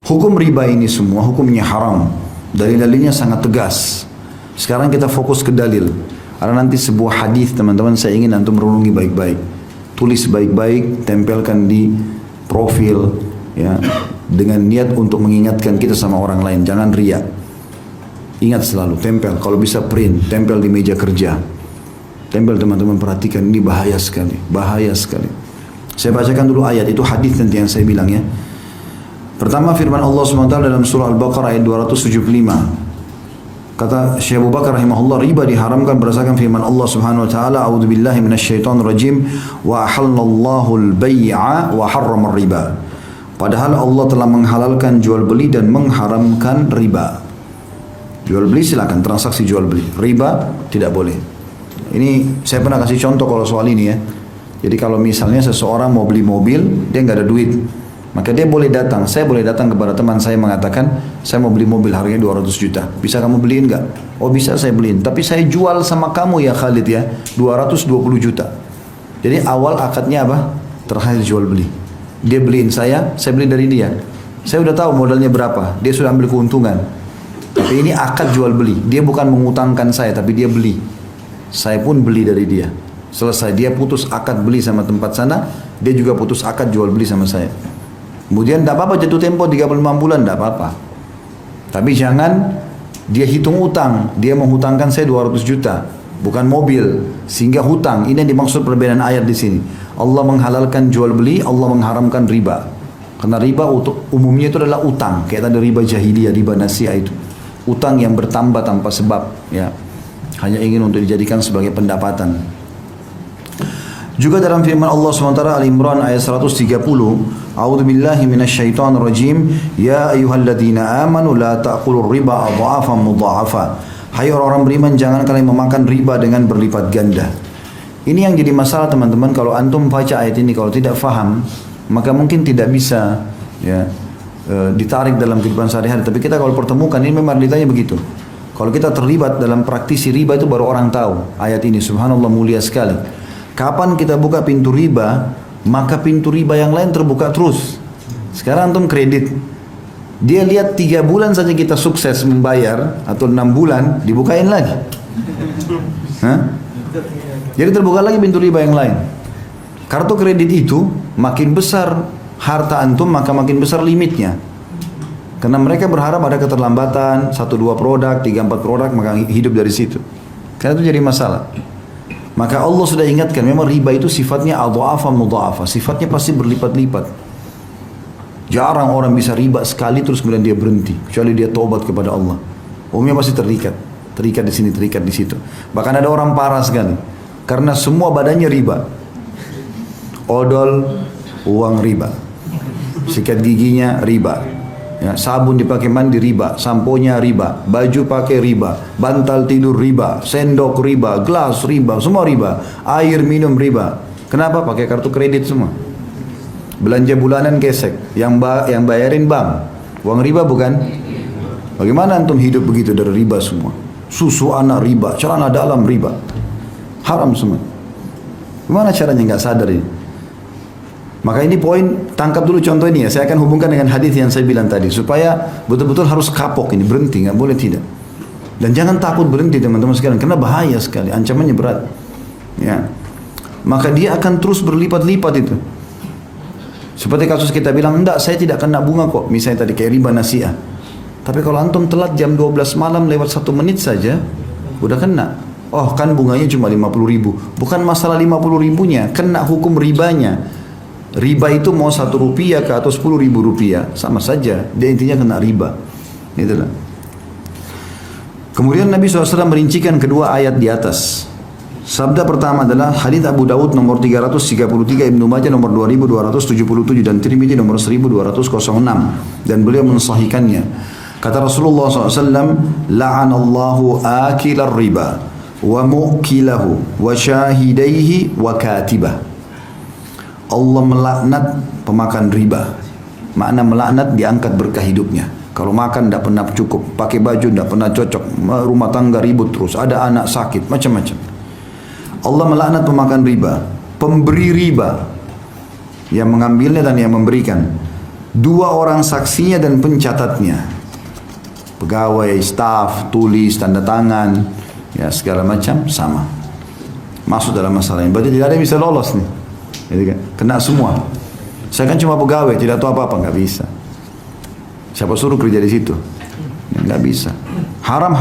Hukum riba ini semua hukumnya haram. Dalil-dalilnya sangat tegas. Sekarang kita fokus ke dalil. Ada nanti sebuah hadis teman-teman, saya ingin antum renungi baik-baik. Tulis baik-baik, tempelkan di profil ya, dengan niat untuk mengingatkan kita sama orang lain. Jangan riya. Ingat selalu, tempel. Kalau bisa print, tempel di meja kerja. Tempel teman-teman, perhatikan, ini bahaya sekali. Bahaya sekali. Saya bacakan dulu ayat, itu hadis nanti yang saya bilang ya. Pertama firman Allah SWT dalam surah Al-Baqarah ayat 275. Kata Syekh Abu Bakar rahimahullah, riba diharamkan berdasarkan firman Allah Subhanahu wa taala, a'udzubillahi minasyaitonir rajim, wa ahallallahu al-bai'a wa harrama riba. Padahal Allah telah menghalalkan jual beli dan mengharamkan riba. Jual beli silakan, transaksi jual beli. Riba tidak boleh. Ini saya pernah kasih contoh kalau soal ini ya. Jadi kalau misalnya seseorang mau beli mobil, dia nggak ada duit, maka dia boleh datang, saya boleh datang kepada teman saya mengatakan, saya mau beli mobil harganya 200 juta. Bisa kamu beliin nggak? Oh bisa, saya beliin. Tapi saya jual sama kamu ya Khalid ya, 220 juta. Jadi awal akadnya apa? Terakhir jual beli. Dia beliin saya beli dari dia. Saya udah tahu modalnya berapa, dia sudah ambil keuntungan. Tapi ini akad jual beli. Dia bukan mengutangkan saya, tapi dia beli. Saya pun beli dari dia. Selesai, dia putus akad beli sama tempat sana, dia juga putus akad jual beli sama saya. Kemudian tidak apa-apa jatuh tempo 35 bulan, tidak apa-apa. Tapi jangan dia hitung utang, dia menghutangkan saya 200 juta, bukan mobil, sehingga hutang. Ini yang dimaksud perbedaan ayat di sini. Allah menghalalkan jual beli, Allah mengharamkan riba. Karena riba umumnya itu adalah utang, kayak tadi riba jahiliyah, riba nasiah itu. Utang yang bertambah tanpa sebab, ya. Hanya ingin untuk dijadikan sebagai pendapatan. Juga dalam firman Allah SWT Al-Imran ayat 130, A'udzubillahi minasyaitonir rajim, ya ayyuhalladzina amanu la ta'kulur riba adha'afan mudha'afa. Hai orang-orang beriman, jangan kalian memakan riba dengan berlipat ganda. Ini yang jadi masalah teman-teman, kalau antum baca ayat ini kalau tidak faham, maka mungkin tidak bisa ya ditarik dalam kehidupan sehari-hari. Tapi kita kalau pertemukan ini memang ditanya begitu. Kalau kita terlibat dalam praktisi riba itu baru orang tahu ayat ini. Subhanallah, mulia sekali. Kapan kita buka pintu riba, maka pintu riba yang lain terbuka terus. Sekarang antum kredit, dia lihat 3 bulan saja kita sukses membayar, atau 6 bulan, dibukain lagi. Hah? Jadi terbuka lagi pintu riba yang lain. Kartu kredit itu makin besar harta antum, maka makin besar limitnya. Karena mereka berharap ada keterlambatan, 1-2 produk, 3-4 produk, maka hidup dari situ. Karena itu jadi masalah. Maka Allah sudah ingatkan, memang riba itu sifatnya adha'afan mudha'afa, sifatnya pasti berlipat-lipat. Jarang orang bisa riba sekali terus kemudian dia berhenti, kecuali dia taubat kepada Allah. Umumnya pasti terikat di sini, terikat di situ. Bahkan ada orang parah sekali, karena semua badannya riba. Odol, uang riba. Sikat giginya riba. Ya, sabun dipakai mandi riba, samponya riba, baju pakai riba, bantal tidur riba, sendok riba, gelas riba, semua riba, air minum riba. Kenapa? Pakai kartu kredit semua. Belanja bulanan gesek, yang bayarin bank, uang riba bukan? Bagaimana antum hidup begitu dari riba semua? Susu anak riba, celana dalam riba, haram semua. Gimana caranya nggak sadar ini? Maka ini poin, tangkap dulu contoh ini ya. Saya akan hubungkan dengan hadis yang saya bilang tadi, supaya betul-betul harus kapok ini, berhenti, nggak boleh tidak. Dan jangan takut berhenti teman-teman sekalian, karena bahaya sekali, ancamannya berat. Ya, maka dia akan terus berlipat-lipat itu. Seperti kasus kita bilang, enggak, saya tidak kena bunga kok, misalnya tadi kayak riba nasiah. Tapi kalau antum telat jam 12 malam lewat 1 menit saja, udah kena. Oh kan bunganya cuma 50 ribu. Bukan masalah 50 ribunya, kena hukum ribanya. Riba itu mau 1 rupiah ke atau 10 ribu rupiah, sama saja. Dia intinya kena riba. Itulah. Kemudian Nabi SAW merincikan kedua ayat di atas. Sabda pertama adalah hadits Abu Daud nomor 333, Ibnu Majah nomor 2277 dan Tirmidzi nomor 1206, dan beliau mensahihkannya. Kata Rasulullah SAW, la'anallahu akilar riba wa mu'kilahu wa syahidaihi wa katibah. Allah melaknat pemakan riba. Makna melaknat, diangkat berkah hidupnya. Kalau makan tidak pernah cukup, pakai baju tidak pernah cocok, rumah tangga ribut terus, ada anak sakit, macam-macam. Allah melaknat pemakan riba, pemberi riba, yang mengambilnya dan yang memberikan, Dua orang saksinya dan pencatatnya. Pegawai, staf, tulis, tanda tangan, ya segala macam sama. Masuk dalam masalah ini. Berarti tidak ada yang bisa lolos nih. Jadi kan, kena semua. Saya kan cuma pegawai, tidak tahu apa-apa, nggak bisa. Siapa suruh kerja di situ? Ya, nggak bisa. Haram.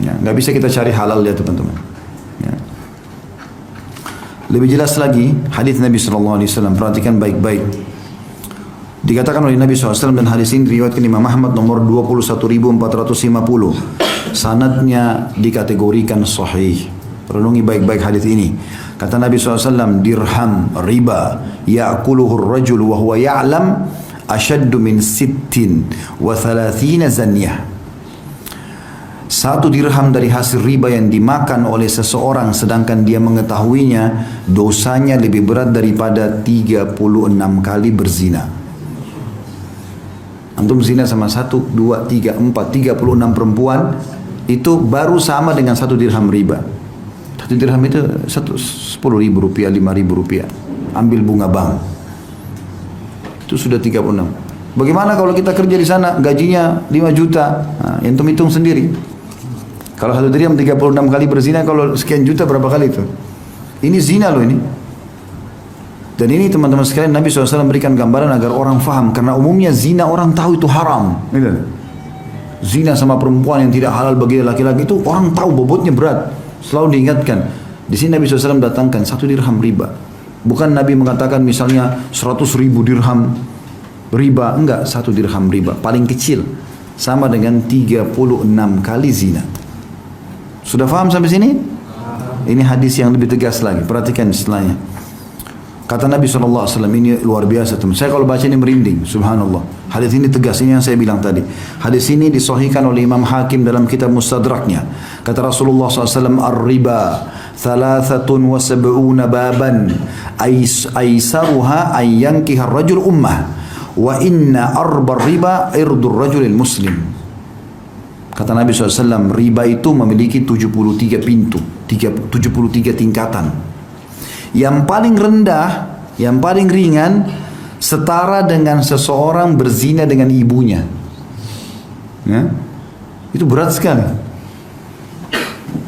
Ya, nggak bisa kita cari halal ya teman-teman. Ya. Lebih jelas lagi hadis Nabi SAW, perhatikan baik-baik. Dikatakan oleh Nabi SAW dan hadis ini diriwayatkan Imam Ahmad nomor 21.450. Sanadnya dikategorikan sahih. Renungi baik-baik hadis ini. Kata Nabi SAW, dirham riba ya'kuluhu ar-rajul wa huwa ya'lam ashaddu min 36 zanyah. Satu dirham dari hasil riba yang dimakan oleh seseorang sedangkan dia mengetahuinya, dosanya lebih berat daripada 36 kali berzina. Antum zina sama 1, 2, 3, 4, 36 perempuan, itu baru sama dengan 1 dirham riba. 1 dirham itu 10.000 rupiah, 5.000 rupiah. Ambil bunga bank. Itu sudah 36. Bagaimana kalau kita kerja di sana, gajinya 5 juta? Nah, antum hitung sendiri. Kalau 1 dirham 36 kali berzina, kalau sekian juta berapa kali itu? Ini zina loh ini. Dan ini teman-teman sekalian, Nabi SAW memberikan gambaran agar orang faham. Karena umumnya zina orang tahu itu haram. Zina sama perempuan yang tidak halal bagi laki-laki itu orang tahu bobotnya berat. Selalu diingatkan. Di sini Nabi SAW datangkan 1 dirham riba. Bukan Nabi mengatakan misalnya 100.000 dirham riba. Enggak, 1 dirham riba. Paling kecil. Sama dengan 36 kali zina. Sudah faham sampai sini? Ini hadis yang lebih tegas lagi. Perhatikan setelahnya. Kata Nabi SAW, ini luar biasa teman. Saya kalau baca ini merinding, subhanallah. Hadis ini tegas, ini yang saya bilang tadi. Hadis ini disahihkan oleh Imam Hakim dalam kitab Mustadraknya. Kata Rasulullah SAW, Ar-riba 73 baban aisaruha ayyankiha rajul ummah wa inna arba riba irdur rajulil muslim. Kata Nabi SAW, riba itu memiliki 73 pintu, 73 tingkatan. Yang paling rendah, yang paling ringan, setara dengan seseorang berzina dengan ibunya. Ya? Itu berat sekali.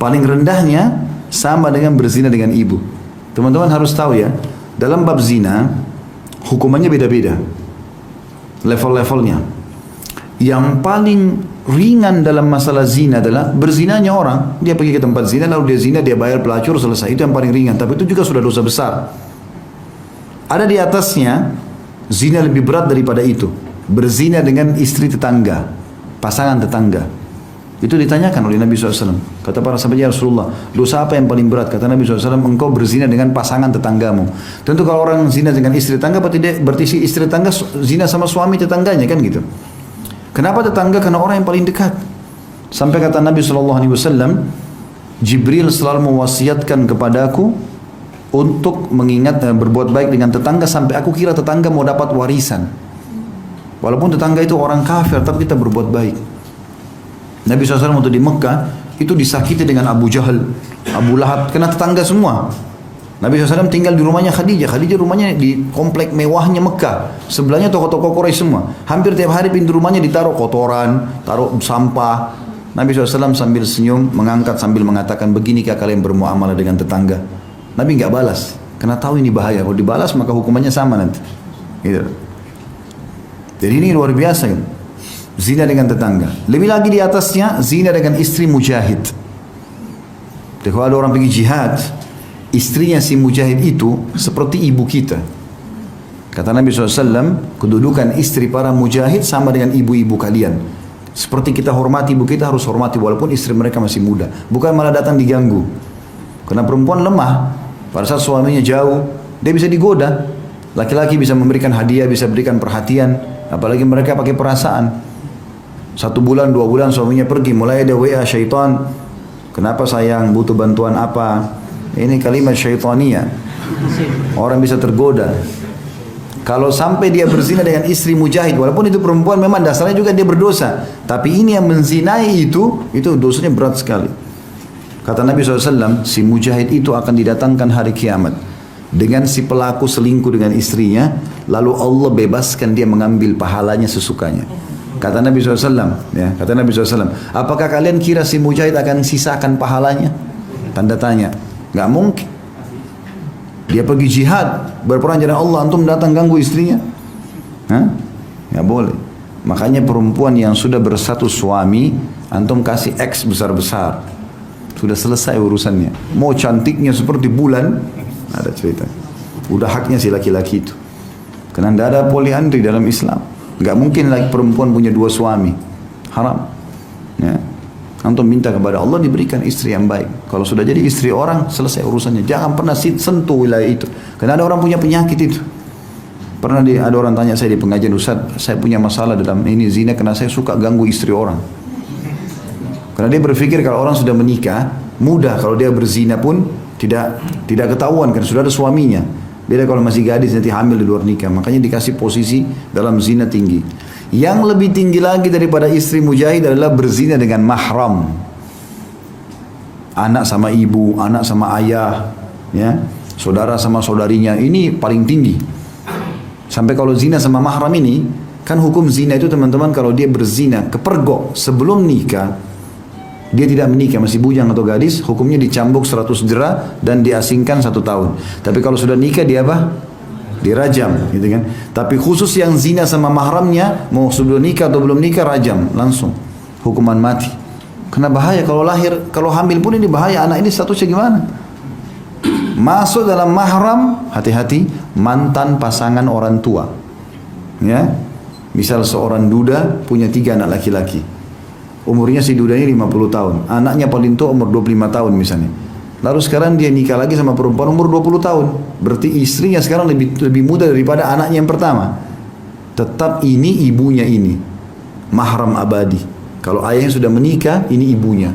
Paling rendahnya sama dengan berzina dengan ibu. Teman-teman harus tahu ya, dalam bab zina, hukumannya beda-beda. Level-levelnya. Yang paling ringan dalam masalah zina adalah berzinanya orang. Dia pergi ke tempat zina, lalu dia zina, dia bayar pelacur, selesai. Itu yang paling ringan. Tapi itu juga sudah dosa besar. Ada di atasnya, zina lebih berat daripada itu. Berzina dengan istri tetangga, pasangan tetangga. Itu ditanyakan oleh Nabi SAW. Kata para sahabat, ya Rasulullah, dosa apa yang paling berat? Kata Nabi SAW, engkau berzina dengan pasangan tetanggamu. Tentu kalau orang zina dengan istri tetangga, berarti si istri tetangga zina sama suami tetangganya, kan gitu. Kenapa tetangga? Karena orang yang paling dekat. Sampai kata Nabi SAW, Jibril selalu mewasiatkan kepadaku untuk mengingat dan berbuat baik dengan tetangga sampai aku kira tetangga mau dapat warisan. Walaupun tetangga itu orang kafir, tapi kita berbuat baik. Nabi SAW waktu di Mekah itu disakiti dengan Abu Jahal, Abu Lahab, kena tetangga semua. Nabi SAW tinggal di rumahnya Khadijah. Khadijah rumahnya di komplek mewahnya Mekah. Sebelahnya toko-toko Quraisy semua. Hampir tiap hari pintu rumahnya ditaruh kotoran, taruh sampah. Nabi SAW sambil senyum, mengangkat sambil mengatakan, beginikah kalian bermuamalah dengan tetangga? Nabi nggak balas, karena tahu ini bahaya. Kalau dibalas maka hukumannya sama nanti. Gitu. Jadi ini luar biasa. Gitu. Zina dengan tetangga. Lebih lagi di atasnya, zina dengan istri mujahid. Jadi kalau ada orang pergi jihad, istrinya si mujahid itu seperti ibu kita. Kata Nabi SAW, kedudukan istri para mujahid sama dengan ibu-ibu kalian. Seperti kita hormati ibu kita, harus hormati walaupun istri mereka masih muda. Bukan malah datang diganggu. Karena perempuan lemah. Pada saat suaminya jauh, dia bisa digoda. Laki-laki bisa memberikan hadiah, bisa berikan perhatian. Apalagi mereka pakai perasaan. 1 bulan, 2 bulan suaminya pergi, mulai ada WA syaitan. Kenapa sayang, butuh bantuan apa? Ini kalimat syaitaniyah. Orang bisa tergoda. Kalau sampai dia berzina dengan istri mujahid, walaupun itu perempuan memang dasarnya juga dia berdosa. Tapi ini yang menzinai itu dosanya berat sekali. Kata Nabi SAW, si mujahid itu akan didatangkan hari kiamat. dengan si pelaku selingkuh dengan istrinya, lalu Allah bebaskan dia mengambil pahalanya sesukanya. Kata Nabi SAW, ya, kata Nabi SAW, apakah kalian kira si mujahid akan sisakan pahalanya? Tanda tanya. Nggak mungkin. Dia pergi jihad, berperang jalan Allah, antum datang ganggu istrinya? Hah? Nggak boleh. Makanya perempuan yang sudah bersatu suami, antum kasih X besar-besar. Sudah selesai urusannya. Mau cantiknya seperti bulan, ada cerita. Udah haknya si laki-laki itu. Karena tidak ada poliandri dalam Islam. Nggak mungkin lagi perempuan punya dua suami. Haram. Ya. Antum minta kepada Allah diberikan istri yang baik. Kalau sudah jadi istri orang, selesai urusannya. Jangan pernah sentuh wilayah itu. Karena ada orang punya penyakit itu. Pernah ada orang tanya saya di pengajian, Ustaz, saya punya masalah dalam ini zina karena saya suka ganggu istri orang. Karena dia berpikir kalau orang sudah menikah, mudah kalau dia berzina pun tidak ketahuan karena sudah ada suaminya. Beda kalau masih gadis nanti hamil di luar nikah. Makanya dikasih posisi dalam zina tinggi. Yang lebih tinggi lagi daripada istri mujahid adalah berzina dengan mahram. Anak sama ibu, anak sama ayah, ya, saudara sama saudarinya. Ini paling tinggi. Sampai kalau zina sama mahram ini, kan hukum zina itu teman-teman kalau dia berzina kepergok sebelum nikah, dia tidak menikah, masih bujang atau gadis, hukumnya dicambuk 100 jerah dan diasingkan 1 tahun. Tapi kalau sudah nikah dia apa? Dirajam, gitu kan. Tapi khusus yang zina sama mahramnya, mau sudah nikah atau belum nikah, rajam langsung, hukuman mati. Karena bahaya kalau lahir, kalau hamil pun ini bahaya, anak ini statusnya gimana? Masuk dalam mahram, hati-hati, mantan pasangan orang tua. Ya, misal seorang duda punya 3 anak laki-laki. Umurnya si duda ini 50 tahun. Anaknya paling tua umur 25 tahun misalnya. Lalu sekarang dia nikah lagi sama perempuan umur 20 tahun. Berarti istrinya sekarang lebih muda daripada anaknya yang pertama. Tetap ini ibunya ini. Mahram abadi. Kalau ayahnya sudah menikah, ini ibunya.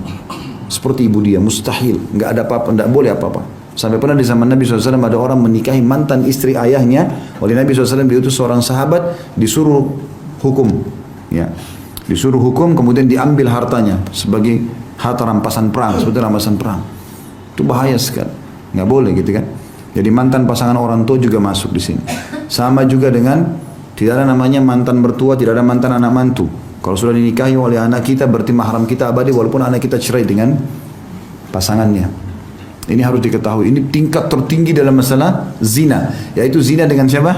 Seperti ibu dia, mustahil. Nggak ada apa-apa, nggak boleh apa-apa. Sampai pernah di zaman Nabi SAW ada orang menikahi mantan istri ayahnya. Oleh Nabi SAW diutus seorang sahabat, disuruh hukum. Ya. Disuruh hukum, kemudian diambil hartanya sebagai harta rampasan perang, sebetulnya rampasan perang. Itu bahaya sekali, nggak boleh gitu kan. Jadi mantan pasangan orang tua juga masuk di sini. Sama juga dengan tidak ada namanya mantan mertua, tidak ada mantan anak mantu. Kalau sudah dinikahi oleh anak kita, berarti mahram kita abadi walaupun anak kita cerai dengan pasangannya. Ini harus diketahui. Ini tingkat tertinggi dalam masalah zina, yaitu zina dengan siapa?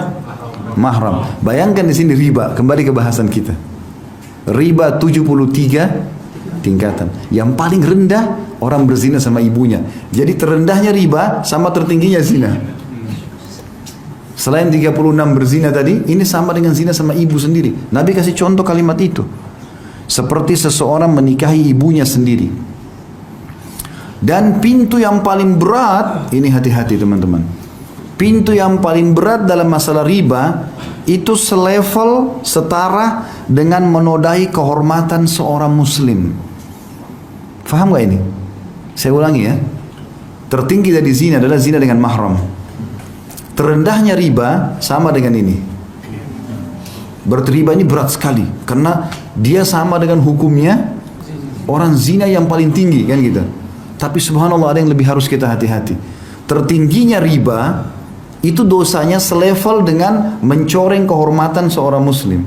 Mahram. Bayangkan di sini riba. Kembali ke bahasan kita. Riba 73 tingkatan. Yang paling rendah orang berzina sama ibunya. Jadi terendahnya riba sama tertingginya zina. Selain 36 berzina tadi, ini sama dengan zina sama ibu sendiri. Nabi kasih contoh kalimat itu. Seperti seseorang menikahi ibunya sendiri. Dan pintu yang paling berat, ini hati-hati teman-teman. Pintu yang paling berat dalam masalah riba itu selevel, setara dengan menodai kehormatan seorang muslim. Faham gak ini? Saya ulangi ya. Tertinggi dari zina adalah zina dengan mahram. Terendahnya riba sama dengan ini. Berarti riba ini berat sekali karena dia sama dengan hukumnya orang zina yang paling tinggi kan gitu. Tapi subhanallah ada yang lebih harus kita hati-hati. Tertingginya riba itu dosanya selevel dengan mencoreng kehormatan seorang muslim.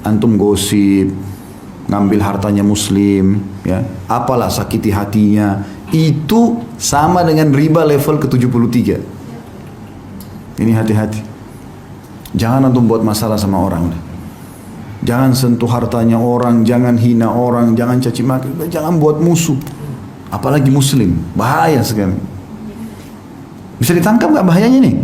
Antum gosip, ngambil hartanya muslim, ya, apalah sakiti hatinya, itu sama dengan riba level ke-73. Ini hati-hati. Jangan antum buat masalah sama orang. Jangan sentuh hartanya orang, jangan hina orang, jangan caci maki, jangan buat musuh. Apalagi muslim, bahaya sekali. Bisa ditangkap nggak bahayanya nih?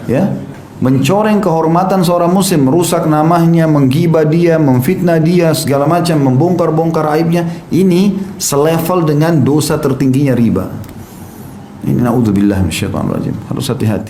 Ya, mencoreng kehormatan seorang muslim, merusak namanya, menggibah dia, memfitnah dia, segala macam, membongkar-bongkar aibnya. Ini selevel dengan dosa tertingginya riba. Ini naudzubillah minasyaitonir rajim. Harus hati-hati.